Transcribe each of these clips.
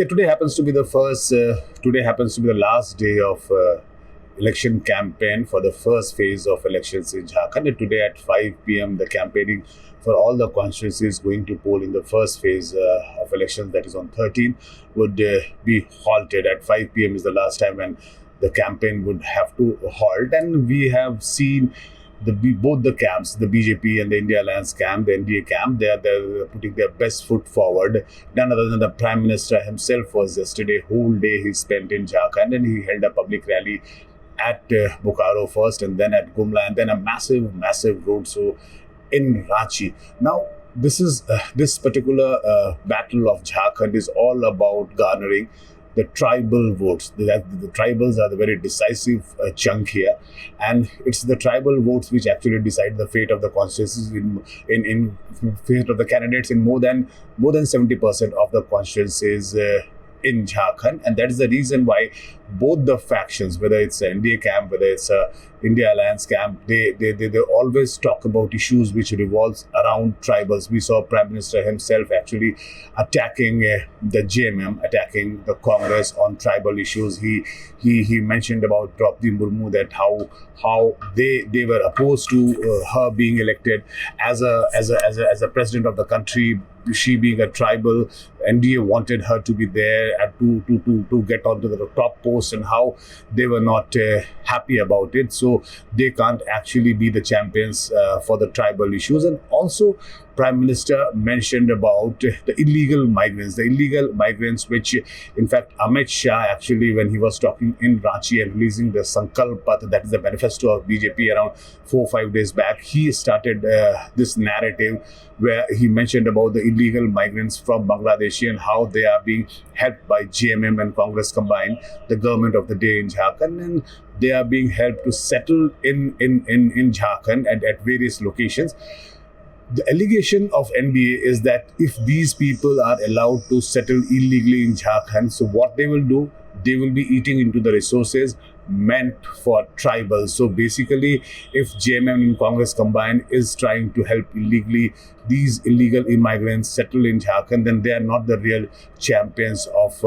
Yeah, today happens to be the first. Today happens to be the last day of election campaign for the first phase of elections in Jharkhand. And today at 5 p.m., the campaigning for all the constituencies going to poll in the first phase of elections, that is on 13, would be halted. At 5 p.m. is the last time when the campaign would have to halt. And we have seen both the camps, the BJP and the India Alliance camp, the NDA camp, they're putting their best foot forward. None other than the Prime Minister himself was yesterday, whole day he spent in Jharkhand, and he held a public rally at Bokaro first, and then at Gumla, and then a massive road show in Ranchi. Now, this particular battle of Jharkhand is all about garnering the tribal votes. The tribals are the very decisive chunk here, and it's the tribal votes which actually decide the fate of the constituencies in fate of the candidates in more than 70% of the constituencies in Jharkhand. And that is the reason why both the factions, whether it's an NDA camp, whether it's a India Alliance camp, they always talk about issues which revolves around tribals. We saw Prime Minister himself actually attacking the JMM, attacking the Congress on tribal issues. He mentioned about Draupadi Murmu, that how they were opposed to her being elected as a president of the country. She being a tribal, NDA wanted her to be there and to get onto the top post, and how they were not happy about it. So they can't actually be the champions for the tribal issues. And also, Prime Minister mentioned about the illegal migrants, which in fact Amit Shah actually, when he was talking in Ranchi and releasing the Sankalp Path, that is the manifesto of BJP, around 4 or 5 days back, he started this narrative where he mentioned about the illegal migrants from Bangladesh and how they are being helped by JMM and Congress combined, the government of the day in Jharkhand, and they are being helped to settle in Jharkhand and at various locations. The allegation of NDA is that if these people are allowed to settle illegally in Jharkhand, so what they will do, they will be eating into the resources meant for tribals. So basically, if JMM and Congress combined is trying to help these illegal immigrants settle in Jharkhand, then they are not the real champions of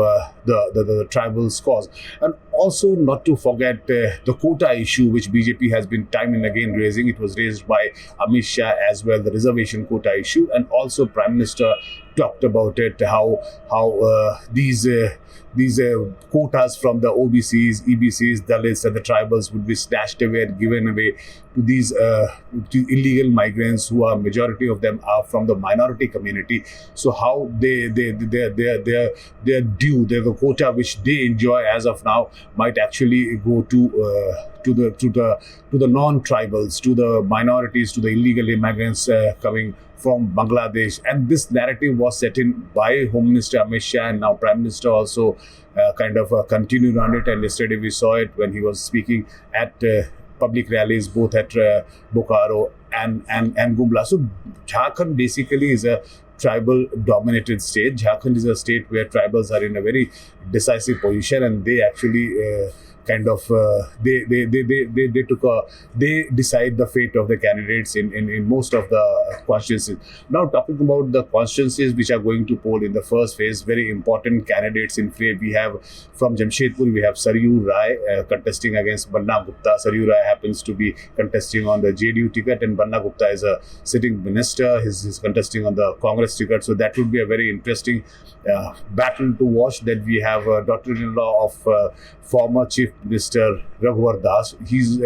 the tribals cause. And also, not to forget the quota issue, which BJP has been time and again raising. It was raised by Amit Shah as well, the reservation quota issue, and also Prime Minister talked about it, how these quotas from the OBCs, EBCs, Dalits and the tribals would be snatched away and given away to these to illegal migrants, who are majority of them are from the minority community. So how their quota which they enjoy as of now might actually go to the non-tribals, to the minorities, to the illegal immigrants coming from Bangladesh. And this narrative was set in by Home Minister Amit Shah, and now Prime Minister also continued on it. And yesterday we saw it when he was speaking at public rallies both at Bokaro and Gumla. So Jharkhand basically is a tribal dominated state. Jharkhand is a state where tribals are in a very decisive position, and they actually they decide the fate of the candidates in most of the constituencies. Now, talking about the constituencies which are going to poll in the first phase, very important candidates in play. We have from Jamshedpur, we have Saryu Rai contesting against Banna Gupta. Saryu Rai happens to be contesting on the JDU ticket, and Banna Gupta is a sitting minister. He's contesting on the Congress ticket. So that would be a very interesting battle to watch. Then we have daughter-in-law of former Chief Minister Raghuvar Das.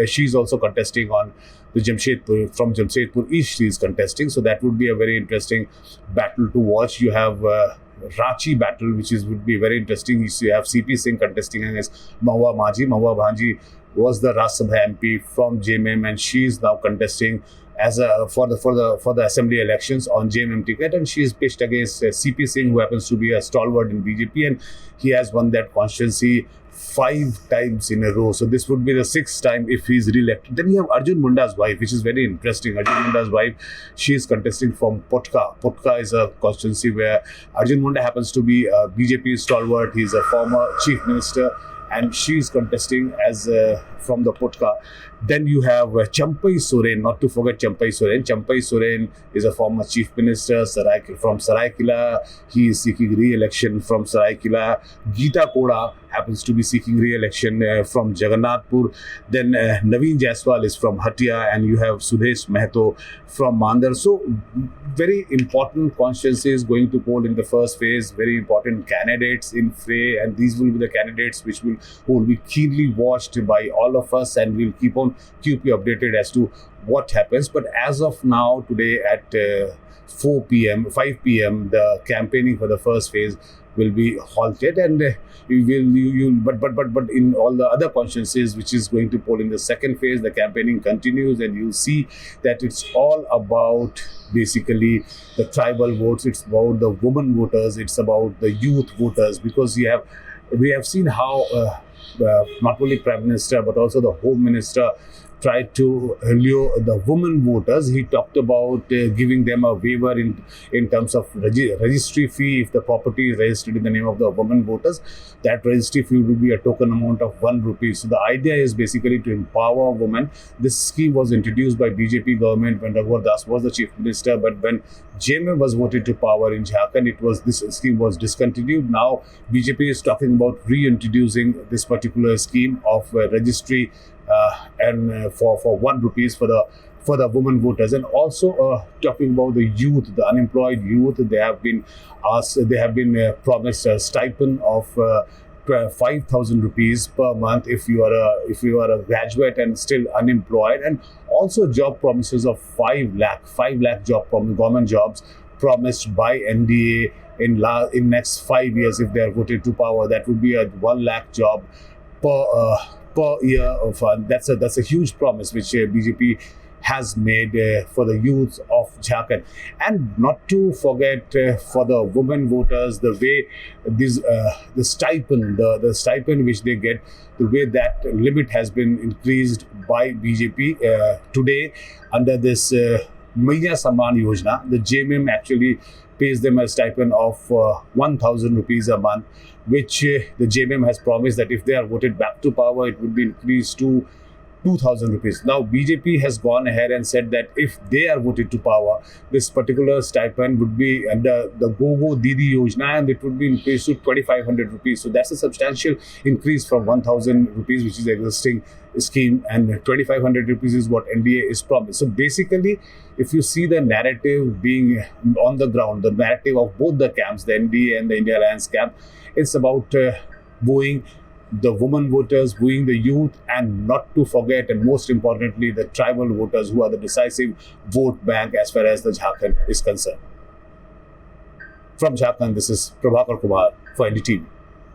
She's also contesting on the Jamshedpur East. She's contesting. So that would be a very interesting battle to watch. You have Ranchi battle, which would be very interesting. You have CP Singh contesting against Mahua Majhi. Mahua Bhanji was the Rajya Sabha MP from JMM, and she is now contesting as for the assembly elections on JMM ticket, and she is pitched against CP Singh, who happens to be a stalwart in BJP, and he has won that constituency 5 times in a row. So this would be the 6th time if he is re-elected. Then you have Arjun Munda's wife, which is very interesting. Arjun Munda's wife, she is contesting from Potka. Potka is a constituency where Arjun Munda happens to be a BJP stalwart. He is a former chief minister, and she is contesting as from the Potka. Then you have Champai Soren, not to forget Champai Soren. Champai Soren is a former chief minister from Saraikela. He is seeking re-election from Saraikela. Geeta Koda happens to be seeking re-election from Jagannathpur. Then Naveen Jaiswal is from Hatia, and you have Sudhesh Mehto from Mandar. So very important constituencies going to poll in the first phase. Very important candidates in fray, and these will be the candidates who will be keenly watched by all of us, and we'll keep you updated as to what happens. But as of now, today at 5 p.m, the campaigning for the first phase will be halted, and but in all the other constituencies which is going to poll in the second phase, the campaigning continues, and you'll see that it's all about basically the tribal votes. It's about the women voters, it's about the youth voters, because we have seen how not only Prime Minister but also the Home Minister tried to lure the women voters. He talked about giving them a waiver in terms of registry fee if the property is registered in the name of the women voters. That registry fee will be a token amount of 1 rupee. So the idea is basically to empower women. This scheme was introduced by BJP government when Raghuvar Das was the chief minister, but when JMM was voted to power in Jharkhand, this scheme was discontinued. Now BJP is talking about reintroducing this particular scheme of registry and for 1 rupees for the women voters, and also talking about the youth, the unemployed youth. They have been promised a stipend of 5,000 rupees per month if you are a graduate and still unemployed, and also job promises of 5 lakh government jobs promised by NDA in next 5 years if they are voted to power. That would be a 1 lakh job per year of that's a huge promise which BJP has made for the youth of Jharkhand. And not to forget for the women voters, the way the stipend which they get, the way that limit has been increased by BJP today under this Maiya Samman Yojana. The JMM actually pays them a stipend of 1,000 rupees a month, which the JMM has promised that if they are voted back to power, it would be increased to 2,000 rupees. Now BJP has gone ahead and said that if they are voted to power, this particular stipend would be under the Go Didi Yojana, and it would be increased to 2,500 rupees. So that's a substantial increase from 1,000 rupees, which is the existing scheme, and 2,500 rupees is what NDA is promised. So basically, if you see the narrative being on the ground, the narrative of both the camps, the NDA and the India Alliance camp, it's about wooing the women voters, wooing the youth, and not to forget, and most importantly, the tribal voters, who are the decisive vote bank as far as the Jharkhand is concerned. From Jharkhand, this is Prabhakar Kumar for NDTV.